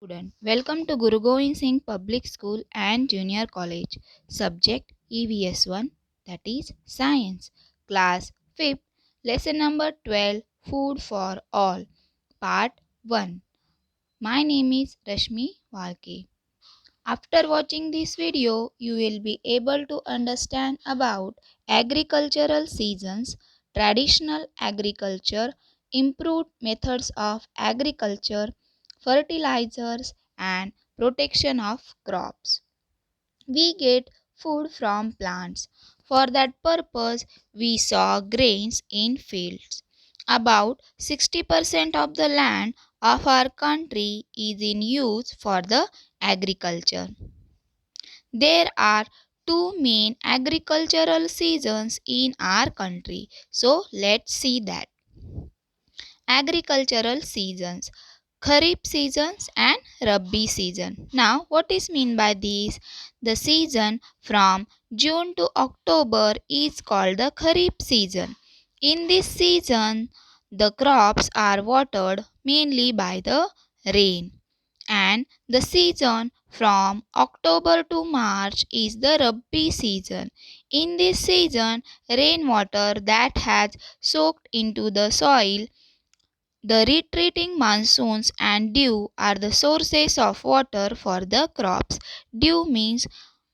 Student. Welcome to Guru Govind Singh Public School and Junior College. Subject EVS 1, that is Science. Class 5th. Lesson number 12, Food for All. Part 1. My name is Rashmi Walke. After watching this video, you will be able to understand about agricultural seasons, traditional agriculture, improved methods of agriculture, fertilizers, and protection of crops. We get food from plants. For that purpose, we sow grains in fields. About 60% of the land of our country is in use for the agriculture. There are two main agricultural seasons in our country. So let's see that. Agricultural seasons. Kharif seasons and Rabi season. Now, what is mean by these? The season from June to October is called the Kharif season. In this season, the crops are watered mainly by the rain. And the season from October to March is the Rabi season. In this season, rainwater that has soaked into the soil, the retreating monsoons and dew are the sources of water for the crops. Dew means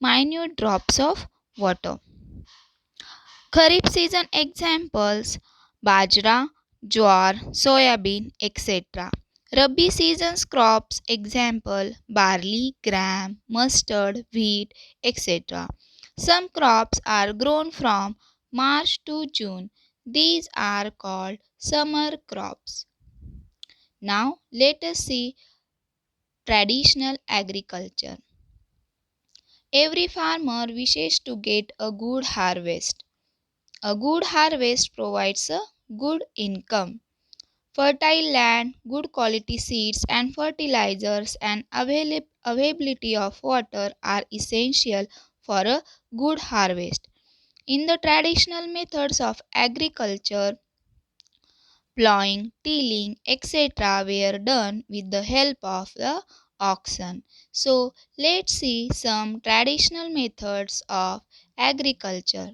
minute drops of water. Kharif season examples: bajra, jowar, soyabean, etc. Rabi season's crops example: barley, gram, mustard, wheat, etc. Some crops are grown from March to June. These are called summer crops. Now let us see traditional agriculture. Every farmer wishes to get a good harvest. A good harvest provides a good income. Fertile land, good quality seeds and fertilizers, and availability of water are essential for a good harvest. In the traditional methods of agriculture, plowing, tilling, etc. were done with the help of the oxen. So, let's see some traditional methods of agriculture.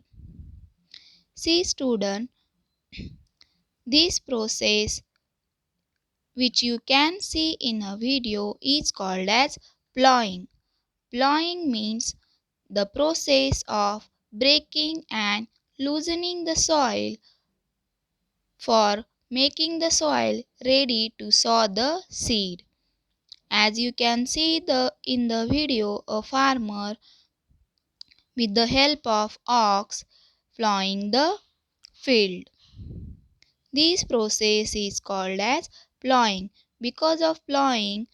See, student, this process which you can see in a video is called as plowing. Plowing means the process of breaking and loosening the soil for making the soil ready to sow the seed. As you can see in the video, a farmer with the help of ox plowing the field. This process is called as plowing. Because of plowing,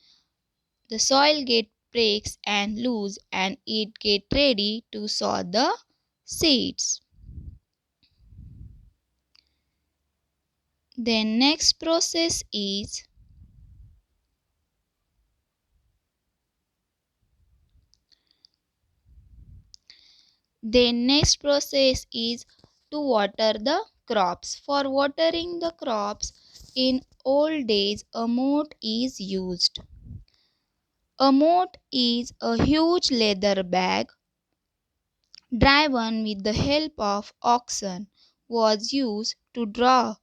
the soil get breaks and loose and it get ready to sow the seeds. Then next process is to water the crops. For watering the crops, in old days a moat is used. A moat is a huge leather bag driven with the help of oxen was used to draw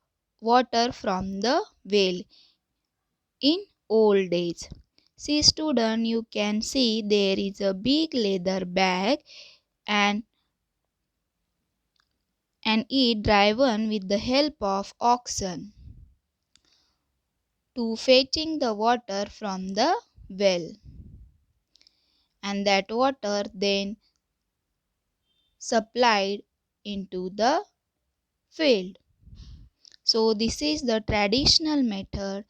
water from the well in old days. See student, you can see there is a big leather bag and it driven with the help of oxen to fetching the water from the well, and that water then supplied into the field. So this is the traditional method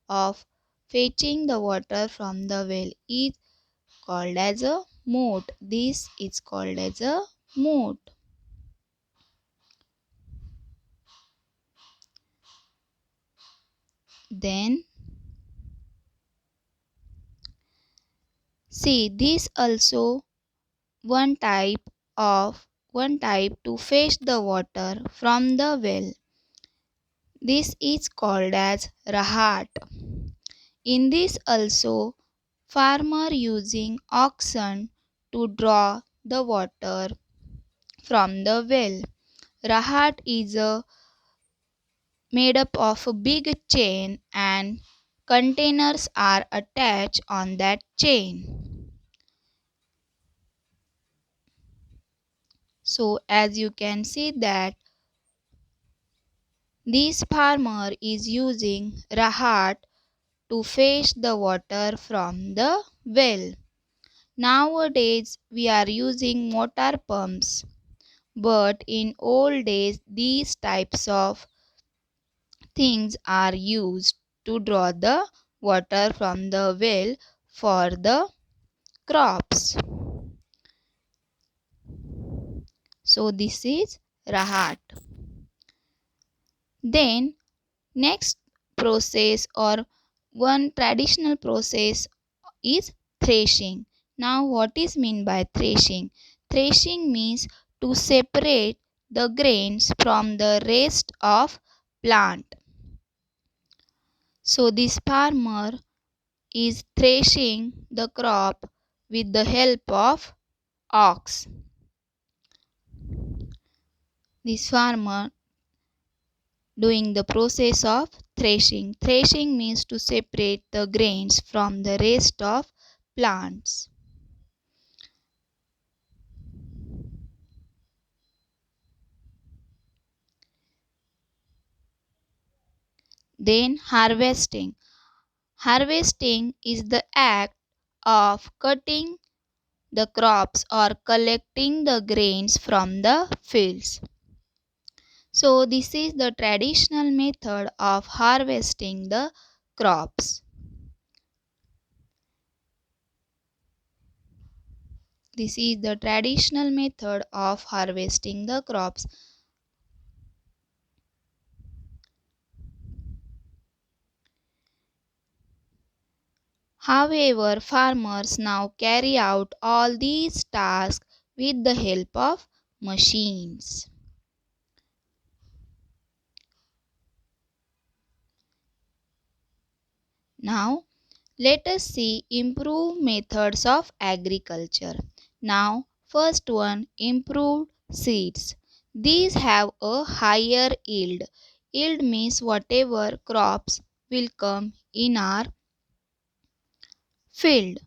of fetching the water from the well is called as a moat. This is called as a moat. Then see, this also one type to fetch the water from the well. This is called as rahat. In this also Farmer using oxen to draw the water from the well. Rahat is made up of a big chain and containers are attached on that chain. So as you can see that this farmer is using rahat to fetch the water from the well. Nowadays we are using motor pumps, but in old days these types of things are used to draw the water from the well for the crops. So this is rahat. Then next process or one traditional process is threshing. Now what is mean by threshing? Threshing means to separate the grains from the rest of plant. So this farmer is threshing the crop with the help of ox. This farmer doing the process of threshing. Threshing means to separate the grains from the rest of plants. Then harvesting. Harvesting is the act of cutting the crops or collecting the grains from the fields. So this is the traditional method of harvesting the crops. This is the traditional method of harvesting the crops. However, farmers now carry out all these tasks with the help of machines. Now, let us see improved methods of agriculture. Now, first one, improved seeds. These have a higher yield. Yield means whatever crops will come in our field.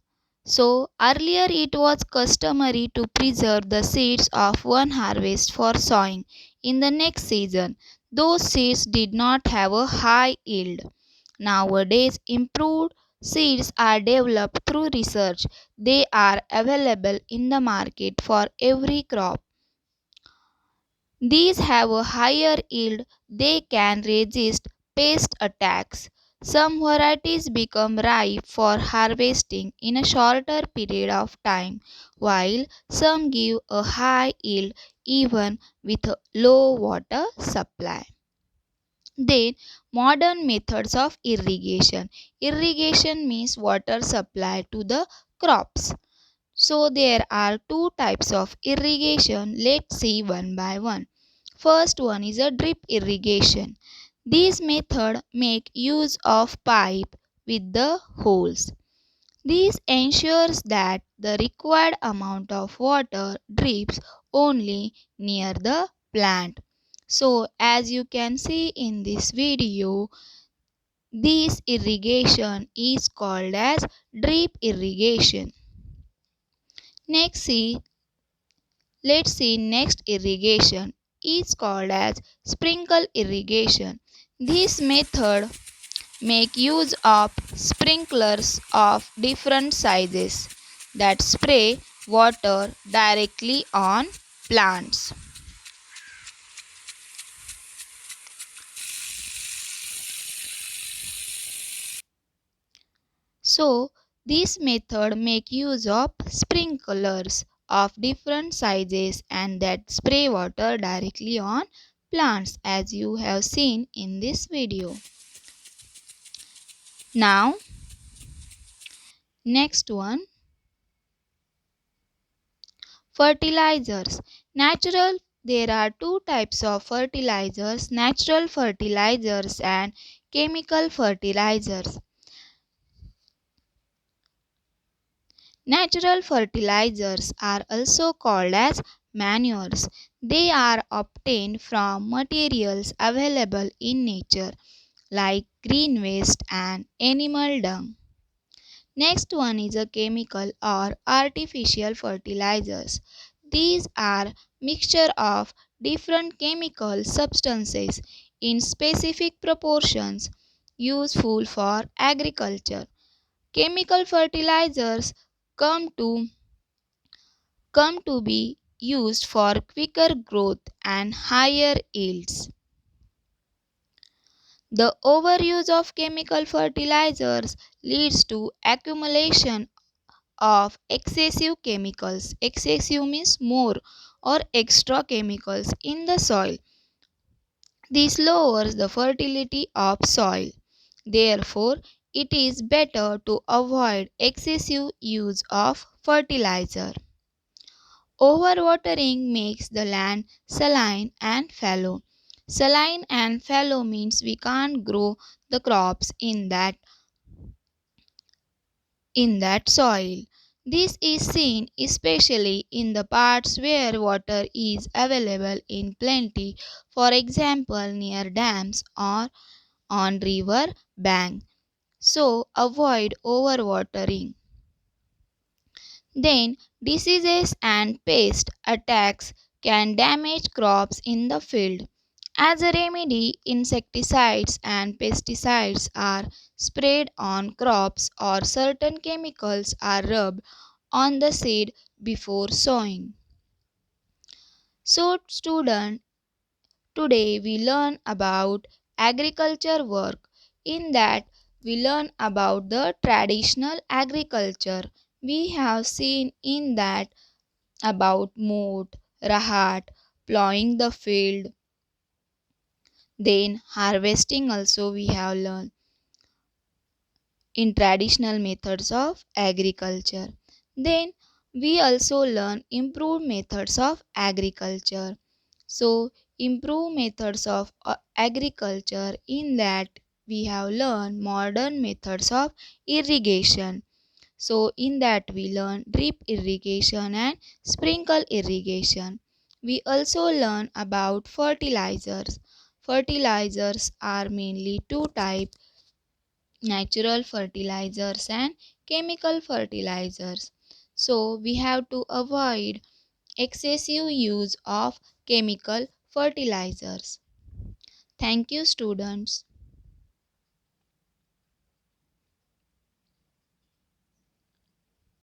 So, earlier it was customary to preserve the seeds of one harvest for sowing in the next season. Those seeds did not have a high yield. Nowadays, improved seeds are developed through research. They are available in the market for every crop. These have a higher yield. They can resist pest attacks. Some varieties become ripe for harvesting in a shorter period of time, while some give a high yield even with a low water supply. Then, modern methods of irrigation. Irrigation means water supply to the crops. So, there are two types of irrigation. Let's see one by one. First one is a drip irrigation. This method make use of pipe with the holes. This ensures that the required amount of water drips only near the plant. So as you can see in this video, this irrigation is called as drip irrigation. Let's see next irrigation is called as sprinkle irrigation. This method make use of sprinklers of different sizes that spray water directly on plants. So, this method make use of sprinklers of different sizes and that spray water directly on plants as you have seen in this video. Now, next one, fertilizers. There are two types of fertilizers, natural fertilizers and chemical fertilizers. Natural fertilizers are also called as manures. They are obtained from materials available in nature like green waste and animal dung. Next one is a chemical or artificial fertilizers. These are mixture of different chemical substances in specific proportions useful for agriculture. Chemical fertilizers come to come to be used for quicker growth and higher yields. The overuse of chemical fertilizers leads to accumulation of excessive chemicals. Excessive means more or extra chemicals in the soil. This lowers the fertility of soil. Therefore, it is better to avoid excessive use of fertilizer. Overwatering makes the land saline and fallow. Saline and fallow means we can't grow the crops in that soil. This is seen especially in the parts where water is available in plenty, for example near dams or on river bank. So avoid overwatering. Then diseases and pest attacks can damage crops in the field. As a remedy, insecticides and pesticides are sprayed on crops or certain chemicals are rubbed on the seed before sowing. So, student, today we learn about agriculture work. In that, we learn about the traditional agriculture. We have seen in that about moat, rahat, plowing the field, then harvesting also we have learned in traditional methods of agriculture. Then we also learn improved methods of agriculture. So improved methods of agriculture, in that we have learned modern methods of irrigation. So in that we learn drip irrigation and sprinkle irrigation. We also learn about fertilizers. Fertilizers are mainly two types: natural fertilizers and chemical fertilizers. So we have to avoid excessive use of chemical fertilizers. Thank you, students.